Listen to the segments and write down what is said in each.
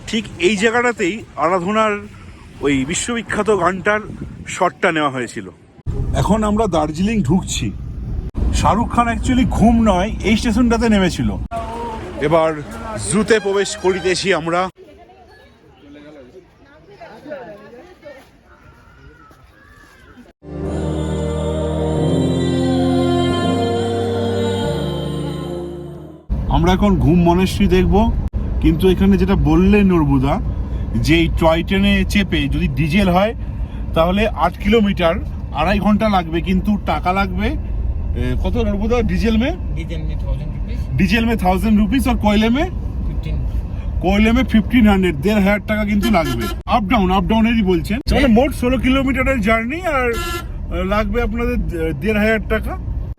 ঠিক এই জায়গাটাতেই আরাধনার ওই বিশ্ববিখ্যাত গানটার শটটা নেওয়া হয়েছিল। এখন আমরা দার্জিলিং ঢুকছি। শাহরুখ খান অ্যাকচুয়ালি ঘুম নয় এই স্টেশনটাতে নেমেছিল। এবার জুতে প্রবেশ করিতেছি আমরা। আমরা এখন ঘুম মনেস্ট্রি দেখব, কিন্তু এখানে যেটা বললেন নরবুদা যে এই টয় ট্রেনে চেপে যদি ডিজেল হয় তাহলে 8 কিলোমিটার 2.5 ঘন্টা লাগবে, কিন্তু টাকা লাগবে কত নরবুদা? ডিজেল মে 1000 रुपीज और कोयले में 1500, 1500 টাকা কিন্তু লাগবে। আপ ডাউনেরই বলছেন, মানে মোট 16 কিলোমিটারের জার্নি আর লাগবে আপনাদের 1500 টাকা।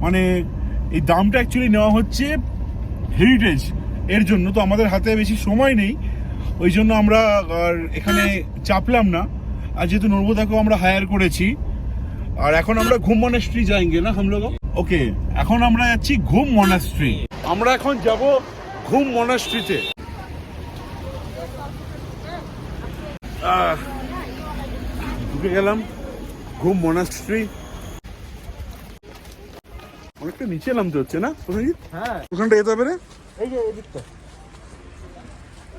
মানে এই দামটা অ্যাকচুয়ালি নেওয়া হচ্ছে হেরিটেজ এর জন্য। তো আমাদের হাতে বেশি সময় নেই, ওই জন্য আমরা আর এখানে চাপলাম না। আর যেহেতু নর্বদাকেও আমরা হায়ার করেছি, আর এখন আমরা ঘুম মনেস্ট্রি যাইঙ্গে না হাম লোগ। ওকে, এখন আমরা যাচ্ছি ঘুম মনাস্ট্রি। আমরা এখন যাব ঘুম মনাস্ট্রিতে। ঢুকে গেলাম ঘুম মনাস্ট্রি। অনেকটা নিচে নামতে হচ্ছে না প্রসেনজিৎ? হ্যাঁ, ওখানটা যেতে হবে রে। এই যে এই দিকটা।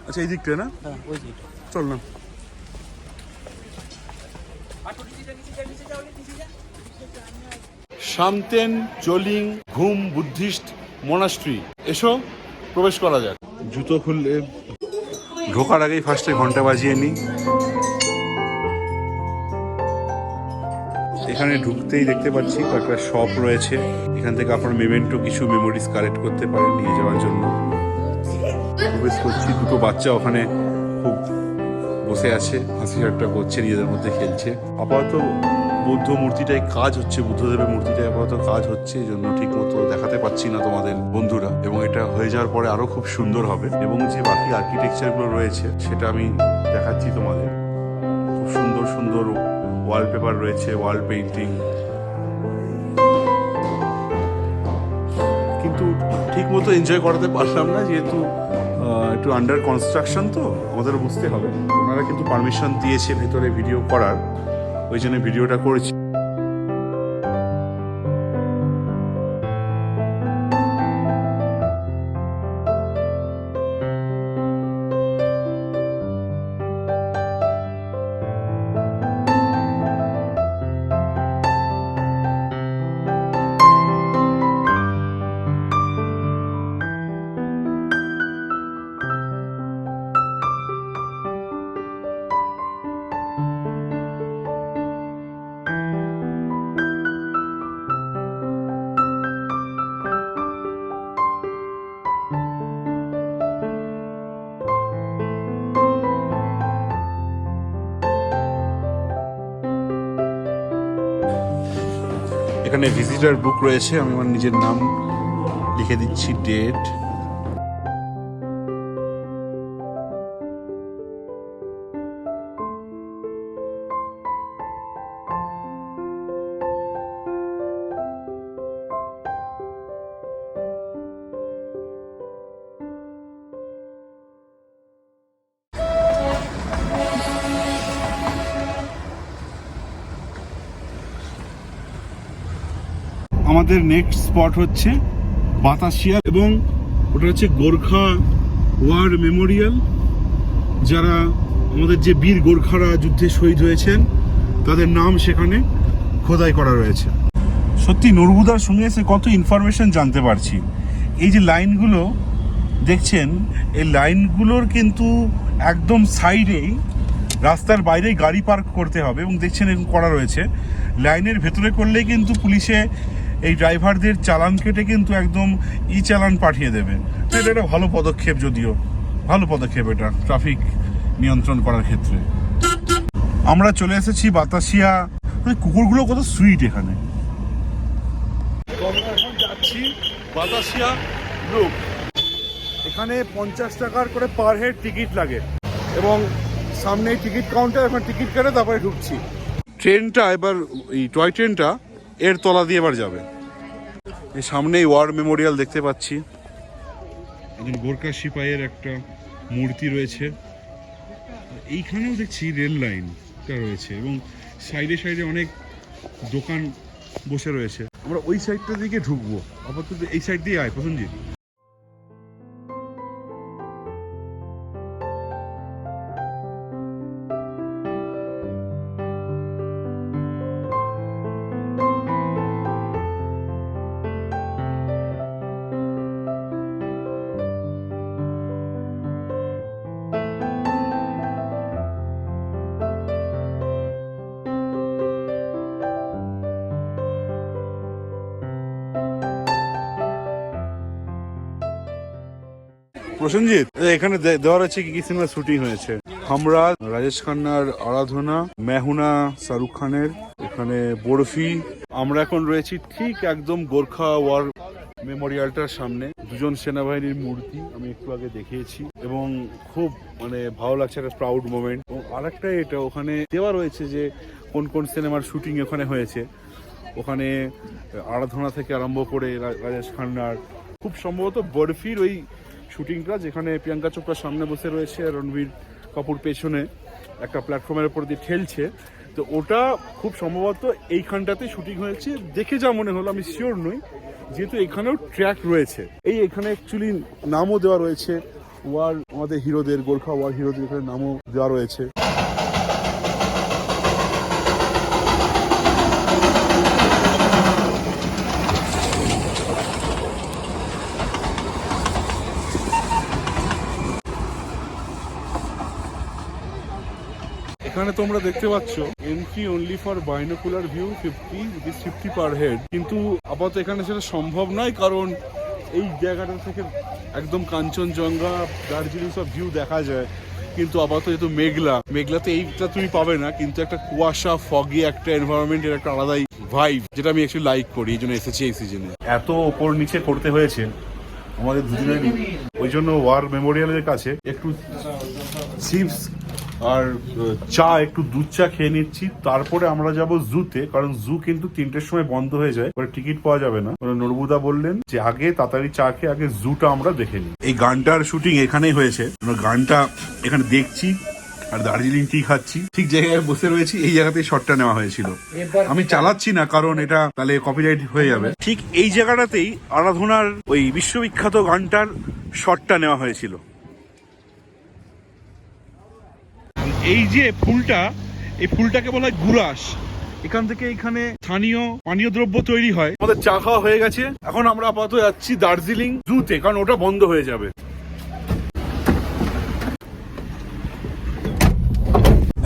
আচ্ছা এই দিকটা না? হ্যাঁ ওই দিকটা। চল না। শামতেন জোলিং ঘুম বুদ্ধিস্ট মনাস্ট্রি, এসো প্রবেশ করা যাক। জুতো খুললে ঢোকার আগেই ফার্স্টে ঘন্টা বাজিয়ে নিই। এখানে ঢুকতেই দেখতে পাচ্ছি কয়েকটা শপ রয়েছে। এখান থেকে আপনার মেমেন্টো কিছু মেমোরিজ কালেক্ট করতে পারেন নিয়ে যাওয়ার জন্য। প্রবেশ করছি, দুটো বাচ্চা ওখানে খুব বসে আছে, হাসি ঠাট্টা করছে, নিজেদের মধ্যে খেলছে। আপাতত বৌদ্ধ মূর্তিটাই কাজ হচ্ছে, বুদ্ধদেবের মূর্তিটাই আপাতত কাজ হচ্ছে, এই জন্য ঠিক মতো দেখাতে পাচ্ছি না তোমাদের বন্ধুরা। এবং এটা হয়ে যাওয়ার পরে আরো খুব সুন্দর হবে, এবং যে বাকি আর্কিটেকচারগুলো রয়েছে সেটা আমি দেখাচ্ছি তোমাদের। খুব সুন্দর সুন্দর ওয়ালপেপার রয়েছে, ওয়াল পেইন্টিং, কিন্তু ঠিক মতো এনজয় করাতে পারলাম না, যেহেতু একটু আন্ডার কনস্ট্রাকশন তো আমাদের বুঝতে হবে। ওনারা কিন্তু পারমিশন দিয়েছে ভেতরে ভিডিও করার, ওই জন্য ভিডিওটা করেছি। এখানে ভিজিটার বুক রয়েছে, আমি আমার নিজের নাম লিখে দিচ্ছি, ডেট। আমাদের নেক্সট স্পট হচ্ছে বাতাসিয়া, এবং ওটা হচ্ছে গোর্খা ওয়ার মেমোরিয়াল। যারা আমাদের যে বীর গোর্খারা যুদ্ধে শহীদ হয়েছেন তাদের নাম সেখানে খোদাই করা রয়েছে। সত্যি নরবুদার সঙ্গে এসে কত ইনফরমেশন জানতে পারছি। এই যে লাইনগুলো দেখছেন, এই লাইনগুলোর কিন্তু একদম সাইডেই, রাস্তার বাইরেই গাড়ি পার্ক করতে হবে, এবং দেখছেন এরকম করা রয়েছে। লাইনের ভেতরে করলেই কিন্তু পুলিশে এই ড্রাইভারদের চালান কেটে কিন্তু একদম চালান পাঠিয়ে দেবে। এটা একটা ভালো পদক্ষেপ, যদিও ভালো পদক্ষেপ এটা ট্রাফিক নিয়ন্ত্রণ করার ক্ষেত্রে। আমরা চলে এসেছি বাতাসিয়া। কুকুরগুলো কত সুইট এখানে। আমরা এখন যাচ্ছি বাতাসিয়া লুপ। এখানে 50 টাকার করে পার হেড টিকিট লাগে, এবং সামনে টিকিট কাউন্টার, এখন টিকিট কেটে তারপরে ঢুকছি। ট্রেনটা এবার, এই টয় ট্রেনটা এর তলা দিয়ে এবার যাবে। এই সামনেই ওয়ার মেমোরিয়াল দেখতে পাচ্ছি, একজন গোর্খা সিপাহীর একটা মূর্তি রয়েছে। এইখানেও দেখছি রেল লাইনটা রয়েছে এবং সাইডে সাইডে অনেক দোকান বসে রয়েছে। আমরা ওই সাইডটার দিকে ঢুকবো, আপাতত এই সাইড দিয়ে আয় প্রসেনজিৎ। প্রসেনজিৎ, এখানে দেওয়া রয়েছে কি কি সিনেমা শুটিং হয়েছে। আমরা রাজেশ খান্নার আরাধনা, মেহুনা শাহরুখ খানের, এখানে বরফি। আমরা এখন রয়েছি ঠিক একদম গোর্খা ওয়ার মেমোরিয়ালটার সামনে। দুজন সেনাবাহিনীর মূর্তি আমি একটু আগে দেখিয়েছি এবং খুব মানে ভালো লাগছে, একটা প্রাউড মোমেন্ট। এবং আরেকটা এটা ওখানে দেওয়া রয়েছে যে কোন কোন সিনেমার শুটিং ওখানে হয়েছে। ওখানে আরাধনা থেকে আরম্ভ করে রাজেশ খান্নার, খুব সম্ভবত বরফির ওই শুটিংটা, যেখানে প্রিয়াঙ্কা চোপড়ার সামনে বসে রয়েছে, রণবীর কাপুর পেছনে একটা প্ল্যাটফর্মের উপর দিয়ে ঠেলছে, তো ওটা খুব সম্ভবত এইখানটাতে শুটিং হয়েছে দেখে যা মনে হলো। আমি শিওর নই, যেহেতু এখানেও ট্র্যাক রয়েছে। এখানে অ্যাকচুয়ালি নামও দেওয়া রয়েছে ওয়ার, আমাদের হিরোদের, গোর্খা ওয়ার হিরোদের এখানে নামও দেওয়া রয়েছে। এখানে তোমরা দেখতে পাচ্ছ entry only for binocular view 50 per head, কিন্তু আপাতত এখানে সেটা সম্ভব নয়, কারণ এই জায়গাটা থেকে একদম কাঞ্চনজঙ্ঘা, দার্জিলিং সব ভিউ দেখা যায়। কিন্তু আপাতত যেহেতু মেঘলাতে এইটা তুমি পাবে না, কিন্তু একটা কুয়াশা, ফগি একটা এনভায়রনমেন্টের একটা আলাদাই ভাইব, যেটা আমি অ্যাকচুয়ালি লাইক করি, এই জন্য এসেছি এই সিজনে। এত ওপর নিচে করতে হয়েছে আমাদের দুজনেরই, ওই জন্য ওয়ার মেমোরিয়ালের কাছে একটু চিপস আর চা, একটু দুধ চা খেয়ে নিচ্ছি। তারপরে আমরা যাব জুতে, কারণ জু কিন্তু 3টের সময় বন্ধ হয়ে যায়, টিকিট পাওয়া যাবে না। নরবুদা বললেন যে আগে তাড়াতাড়ি চা খেয়ে আগে জুটা আমরা দেখে নিই। এই গানটার শুটিং এখানেই হয়েছে, গানটা এখানে দেখছি আর দার্জিলিং টি খাচ্ছি, ঠিক জায়গায় বসে রয়েছি। এই জায়গাতেই শটটা নেওয়া হয়েছিল। আমি চালাচ্ছি না, কারণ এটা তাহলে কপিরাইট হয়ে যাবে। ঠিক এই জায়গাটাতেই আরাধনার ওই বিশ্ববিখ্যাত গানটার শটটা নেওয়া হয়েছিল। এই যে ফুলটা, এই ফুলটাকে বলা হয় গুরাস। এখান থেকে এখানে স্থানীয় পানীয় দ্রব্য তৈরি হয়। আমাদের চা খাওয়া হয়ে গেছে, এখন আমরা আপাতত যাচ্ছি দার্জিলিং জুতে, কারণ ওটা বন্ধ হয়ে যাবে।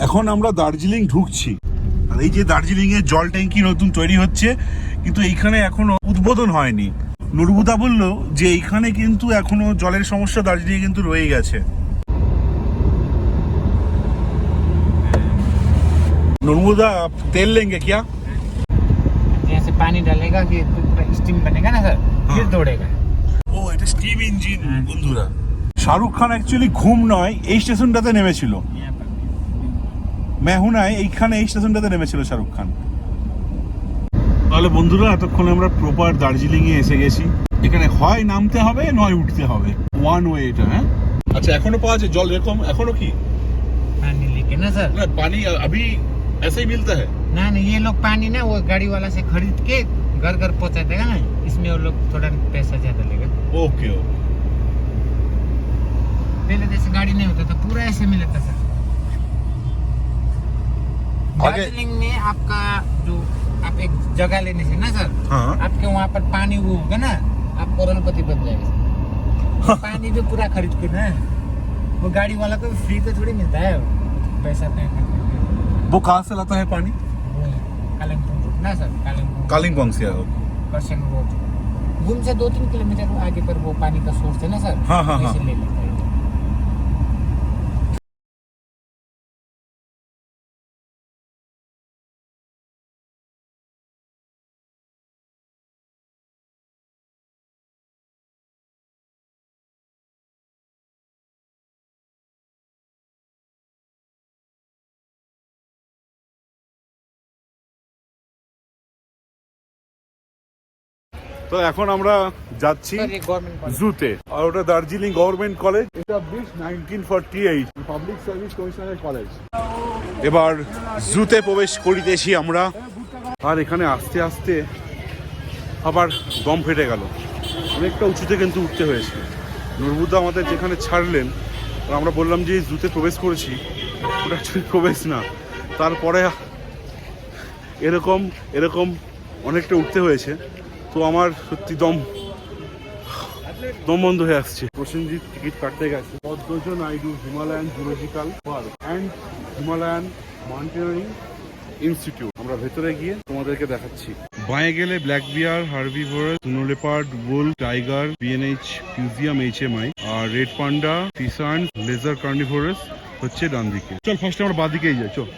এখন আমরা দার্জিলিং ঢুকছি, আর এই যে দার্জিলিং এর জল ট্যাঙ্কি নতুন তৈরি হচ্ছে, কিন্তু এইখানে এখনো উদ্বোধন হয়নি। নুরবুদা বলল যে এইখানে কিন্তু এখনো জলের সমস্যা দার্জিলিং কিন্তু রয়ে গেছে। नुरमुदा तेल लेंगे क्या? जैसे पानी डालेगा कि पूरा स्टीम बनेगा ना सर, फिर दौड़ेगा। ও এটা স্টিম ইঞ্জিন বন্ধুরা। শাহরুখ খান অ্যাকচুয়ালি ঘুম নয় এই স্টেশনটাতে নেমেছিল, মেহুনায় এইখানে এই স্টেশনটাতে নেমেছিল শাহরুখ খান। তাহলে বন্ধুরা এতক্ষণ আমরা প্রপার দার্জিলিং এ এসে গেছি। এখানে হয় নামতে হবে নয় উঠতে হবে, ওয়ান ওয়ে এটা। হ্যাঁ আচ্ছা, এখনো পাওয়া যায় জল এরকম? এখনো কি पानी लेके ना सर? না, পানি अभी ऐसे ही मिलता है ना ये लोग पानी ना वो गाड़ी वाला से खरीद के घर घर पहुंचा देगा ना, इसमें वो लोग थोड़ा पैसा ज्यादा लेगा। Okay okay. पहले जैसे गाड़ी नहीं होता था, पूरा ऐसे मिलता था सर। दार्जिलिंग में आपका जो आप एक जगह लेने से ना सर, हाँ। आपके वहाँ पर पानी वो होगा ना, आप करोड़पति बन जाएगा। पानी भी पूरा खरीद के ना, वो गाड़ी वाला को फ्री पे थोड़ी मिलता है, पैसा पे। वो कहाँ से लाता है पानी? कालिम्पोंग रोड ना सर, कालिम्पोंग से। कर्सियङ रोड घूम से 2-3 किलोमीटर आगे पर वो पानी का सोर्स है ना सर। हाँ, हाँ, वैसे हाँ। ले लेता है। তো তো এখন আমরা যাচ্ছি सर ये गवर्नमेंट कॉलेज জুতে, আর ওটা Darjeeling government college, establish 1948, public service কমিশনের কলেজ। এবার জুতে প্রবেশ করিতেছি আমরা, আর এখানে আস্তে আস্তে আবার দম ফেটে গেল, অনেকটা উঁচুতে কিন্তু উঠতে হয়েছে। নুরবুদা আমাদের যেখানে ছাড়লেন, আমরা বললাম যে জুতে প্রবেশ করেছি, ওটা অ্যাকচুয়ালি প্রবেশ না। তারপরে এরকম এরকম অনেকটা উঠতে হয়েছে, তো আমার সত্যি দম বন্ধ হয়ে আসছে। প্রসেনজিৎ টিকিট কাটতে গেছে। Padmaja Naidu Himalayan zoological park and Himalayan mountaineering institute. আমরা ভেতরে গিয়ে তোমাদেরকে দেখাচ্ছি। বাঁয়ে গেলে black bear, herbivorous, snow leopard, bull, tiger, BNH museum, HMI, আর red panda, pheasant, lesser carnivorous হচ্ছে ডান দিকে। চল ফার্স্টে আমরা বাঁ দিকেই যাই, চল।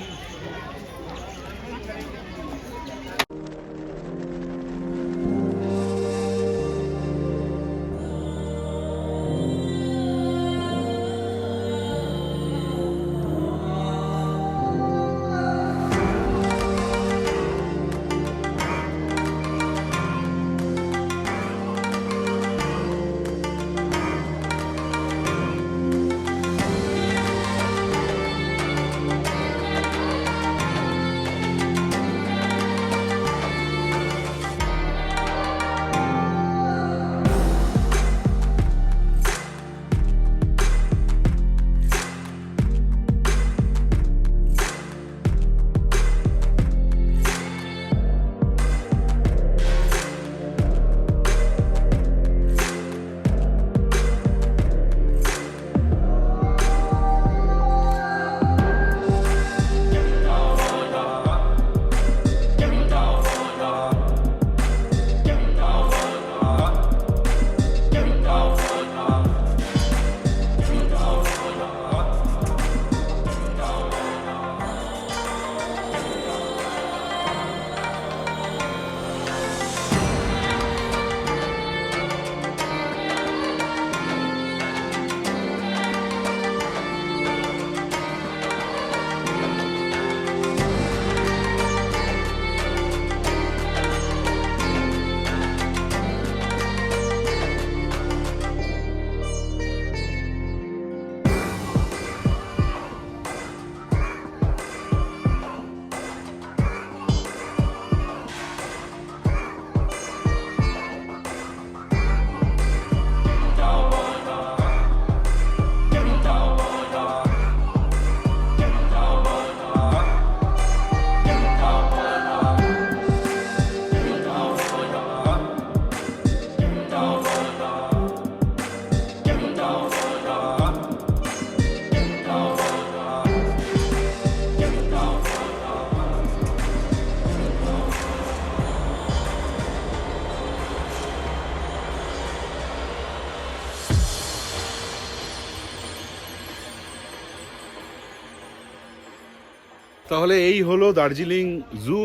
তাহলে এই হলো দার্জিলিং জু।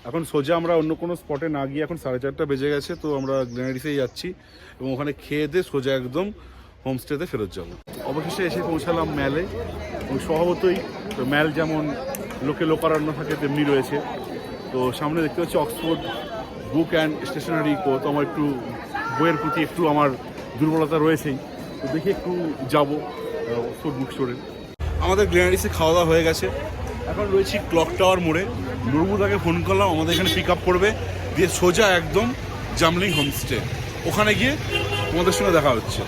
এখন সোজা আমরা অন্য কোনো স্পটে না গিয়ে, এখন 4:30 বেজে গেছে, তো আমরা গ্লেনারিসেই যাচ্ছি এবং ওখানে খেয়ে দিয়ে সোজা একদম হোমস্টেতে ফেরত যাব। অবশেষে এসে পৌঁছালাম ম্যালে, এবং স্বভাবতই তো ম্যাল যেমন লোকে লোকারণ্য থাকে তেমনি রয়েছে। তো সামনে দেখতে পাচ্ছি অক্সফোর্ড বুক অ্যান্ড স্টেশনারি কো, তো আমার একটু বইয়ের প্রতি একটু আমার দুর্বলতা রয়েছেই, তো দেখি একটু যাব অক্সফোর্ড বুক স্টোরে। আমাদের গ্লেনারিসে খাওয়া দাওয়া হয়ে গেছে, এখন রয়েছি ক্লক টাওয়ার মোড়ে। নুরবুদাকে ফোন করলাম, আমাদের এখানে পিক আপ করবে, দিয়ে সোজা একদম জামলিং হোমস্টে, ওখানে গিয়ে তোমাদের সঙ্গে দেখা হচ্ছে।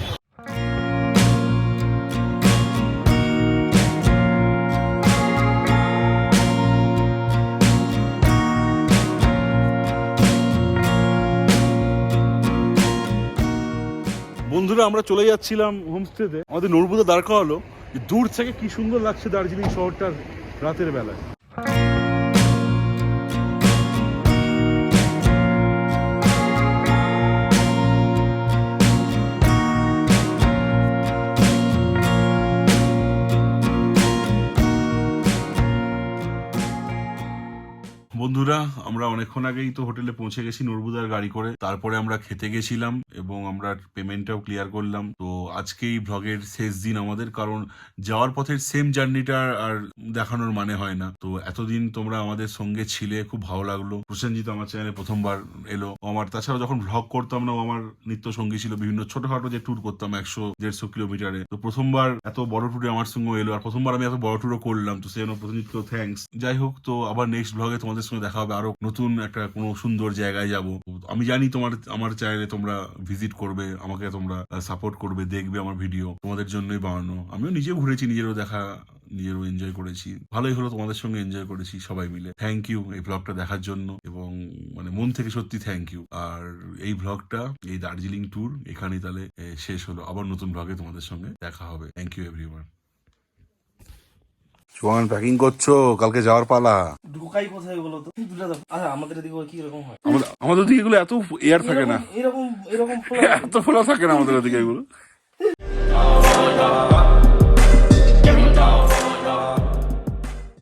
বন্ধুরা আমরা চলে যাচ্ছিলাম হোমস্টেতে, আমাদের নুরবুদা দাঁড় করালো, দূর থেকে কি সুন্দর লাগছে দার্জিলিং শহরটার রাতের বেলায়। বন্ধুরা আমরা অনেকক্ষণ আগেই তো হোটেলে পৌঁছে গেছি নরবুদার গাড়ি করে। তারপরে আমরা খেতে গেছিলাম এবং আমরা পেমেন্টটাও ক্লিয়ার করলাম। তো আজকেই ভ্লগের শেষ দিন আমাদের, কারণ যাওয়ার পথের সেম জার্নিটা আর দেখানোর মানে হয় না। তো এতদিন তোমরা আমাদের সঙ্গে ছিলে, খুব ভালো লাগলো। প্রসেনজিৎ আমার চ্যানেলে প্রথমবার এলো। আমার তাছাড়া যখন ভ্লগ করতাম না, ও আমার নিত্য সঙ্গী ছিল। বিভিন্ন ছোটখাটো যে ট্যুর করতাম 100-150 কিলোমিটারে, তো প্রথমবার এত বড় ট্যুরে আমার সঙ্গে এলো, আর প্রথমবার আমি এত বড় ট্যুরও করলাম। তো সেই জন্য প্রসেনজিৎকেও থ্যাঙ্কস। যাই হোক, তো আবার নেক্সট ভ্লগে তোমাদের সঙ্গে দেখা হবে, আরো নতুন একটা কোনো সুন্দর জায়গায় যাব। আমি জানি আমার চ্যানেলে তোমরা ভিজিট করবে, আমাকে তোমরা সাপোর্ট করবে, দেখবে আমার ভিডিও, তোমাদের জন্যই বানানো। আমিও নিজেও ঘুরেছি, নিজেরও দেখা, নিজেরও এনজয় করেছি। ভালোই হলো, তোমাদের সঙ্গে এনজয় করেছি সবাই মিলে। থ্যাংক ইউ এই ব্লগটা দেখার জন্য, এবং মানে মন থেকে সত্যি থ্যাংক ইউ। আর এই ব্লগটা, এই দার্জিলিং ট্যুর এখানেই তাহলে শেষ হলো। আবার নতুন ব্লগে তোমাদের সঙ্গে দেখা হবে। Thank you everyone. Sohan packing করছো, কালকে যাওয়ার পালা। ঢোকাই কোথায় বলো তো? দুটো দাও। আচ্ছা, আমাদের দিকে কি রকম হয়? আমাদের দিকে এগুলো এত এয়ার থাকে না, এরকম এত ফোলা থাকে না আমাদের দিকে এগুলো।